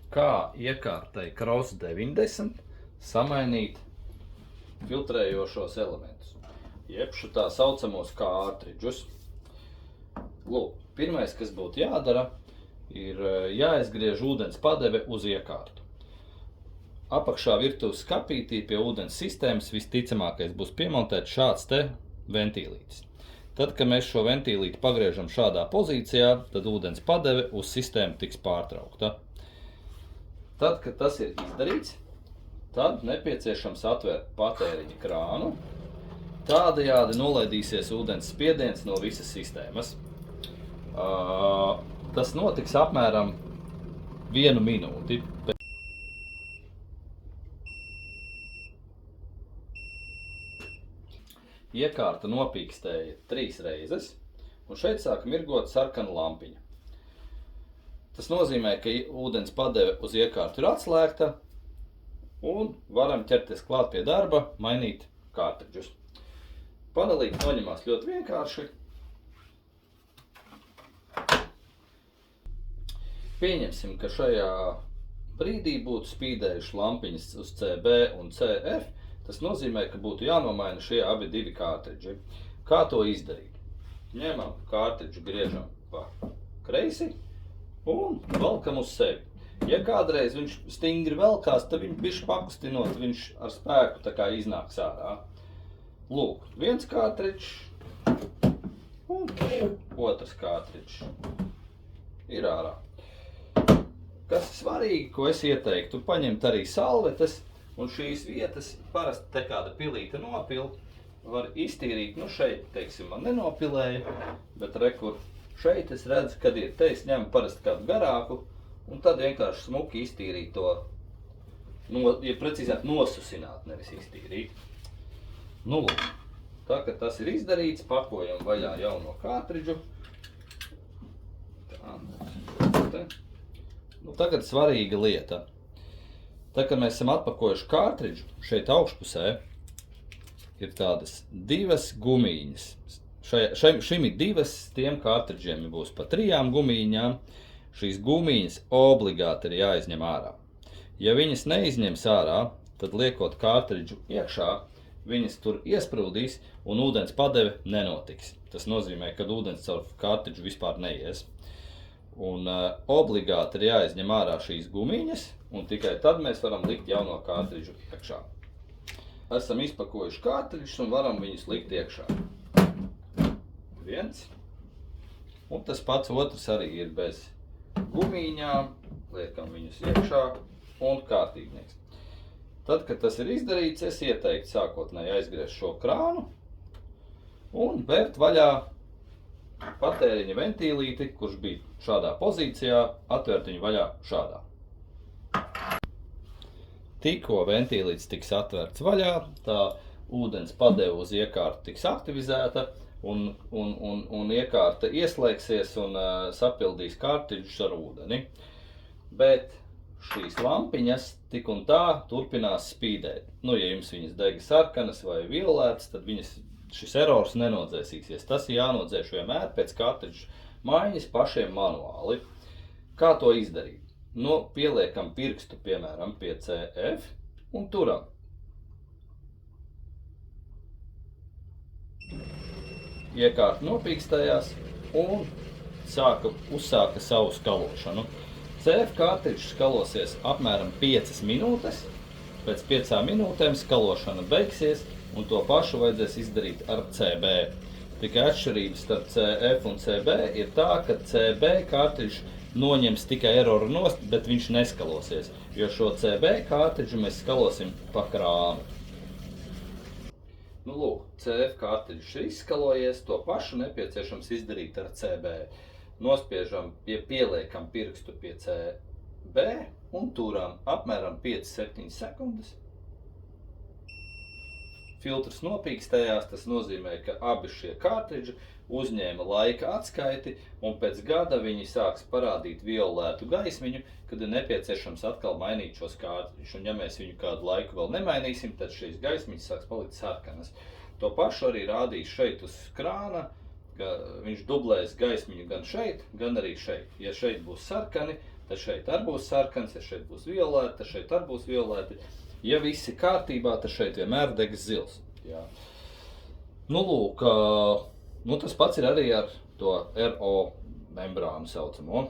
Kā iekārtai Cross 90 samainīt filtrējošos elementus, jeb tā saucamos kārtridžus. Lūk, pirmais, kas būtu jādara, ir jāizgriež ūdens padeve uz iekārtu. Apakšā virtuves skapītī pie ūdens sistēmas visticamākais būs piemontēts šāds te ventīlītis. Tad, kad mēs šo ventīlīti pagriežam šādā pozīcijā, tad ūdens padeve uz sistēmu tiks pārtraukta. Tad, kad tas ir izdarīts, tad nepieciešams atvērt patēriņa krānu. Tādējādi nolaidīsies ūdens spiediens no visas sistēmas. Tas notiks apmēram 1 minūti. Iekārta nopīkstēja 3 reizes, un šeit sāk mirgot sarkana lampiņa. Tas nozīmē, ka ūdens padeve uz iekārtu ir atslēgta, un varam ķerties klāt pie darba, mainīt kārtridžus. Panelīte noņemās ļoti vienkārši. Pieņemsim, ka šajā brīdī būtu spīdējuši lampiņas uz CB un CF. Tas nozīmē, ka būtu jānomaina šie abi divi kārtridži. Kā to izdarīt? Ņemam kārtridžu, griežam pa kreisi un valkam uz sevi. Ja kādreiz viņš stingri velkās, tad viņu bišķi pakustinot, viņš ar spēku tā kā iznāks ārā. Lūk, viens kārtridžs un otrs kārtridžs ir ārā. Kas ir svarīgi, ko es ieteiktu, paņemt arī salvetes, un šīs vietas parasti te kāda pilīte nopil, var iztīrīt, šeit, teiksim, man nenopilēja, bet rekur šeit es redzu, kad ir te, es ņemu parasti kādu garāku, un tad vienkārši smuki iztīrīt to, ja precīzāk nosusināt, nevis iztīrīt. Nu, lūk, tā, kad tas ir izdarīts, pakojam vaļā jauno kārtridžu. Tā, tagad svarīga lieta. Tā, kad mēs esam atpakojuši kārtridžu, šeit augšpusē ir tādas 2 gumīņas. Šim ir 2, tiem kārtridžiem būs pa 3 gumīņām. Šīs gumīņas obligāti ir jāizņem ārā. Ja viņas neizņems ārā, tad liekot kārtridžu iekšā, viņas tur iesprūdīs un ūdens padeve nenotiks. Tas nozīmē, ka ūdens caur kārtridžu vispār neies. Un obligāti ir jāizņem ārā šīs gumīņas, un tikai tad mēs varam likt jauno kārtridžu iekšā. Esam izpakojuši kārtridžus un varam viņus likt iekšā. Viens. Un tas pats otrs arī ir bez gumīņām. Liekam viņus iekšā un kārtībnieks. Tad, kad tas ir izdarīts, es ieteiktu sākotnēji aizgriezt šo krānu un vērt vaļā patēriņa ventīlīti, kurš bija šādā pozīcijā, atvērt viņu vaļā šādā. Tikko ventīlītis tiks atvērts vaļā, tā ūdens padeve uz iekārtu tiks aktivizēta un iekārta ieslēgsies un sapildīs kārtridžus ar ūdeni. Bet šīs lampiņas tik un tā turpinās spīdēt. Ja jums viņas dega sarkanas vai violētas, tad šis erors nenodzēsīsies. Tas ir jānodzēš vienmēr pēc kārtridžu maiņas pašiem manuāli. Kā to izdarīt? Pieliekam pirkstu, piemēram, pie CF un turam. Iekārta nopīkstējās un uzsāka savu skalošanu. CF kārtridžs skalosies apmēram 5 minūtes. Pēc 5 minūtēm skalošana beigsies, un to pašu vajadzēs izdarīt ar CB. Tikai atšķirības starp CF un CB ir tā, ka CB kārtridžs noņems tikai eroru nost, bet viņš neskalosies, jo šo CB kārtridžu mēs skalosim pa krānu. Lūk, CF kārtridžs ir izskalojies, to pašu nepieciešams izdarīt ar CB. Nospiežam, pieliekam pirkstu pie CB un turam apmēram 5–7 sekundes. Filtrs nopīkstējās, tas nozīmē, ka abi šie kārtridži uzņēma laika atskaiti, un pēc gada viņi sāks parādīt violētu gaismiņu, kad ir nepieciešams atkal mainīt šos kārtridžus. Un ja mēs viņu kādu laiku vēl nemainīsim, tad šīs gaismiņas sāks palikt sarkanas. To pašu arī rādīs šeit uz krāna, ka viņš dublēs gaismiņu gan šeit, gan arī šeit. Ja šeit būs sarkani, tad šeit arī būs sarkans, ja šeit būs violēti, tad šeit arī būs violēti. Ja viss ir kārtībā, tad šeit vienmēr degs zils. Jā. Nu, lūk, tas pats ir arī ar to RO membrānu saucamo.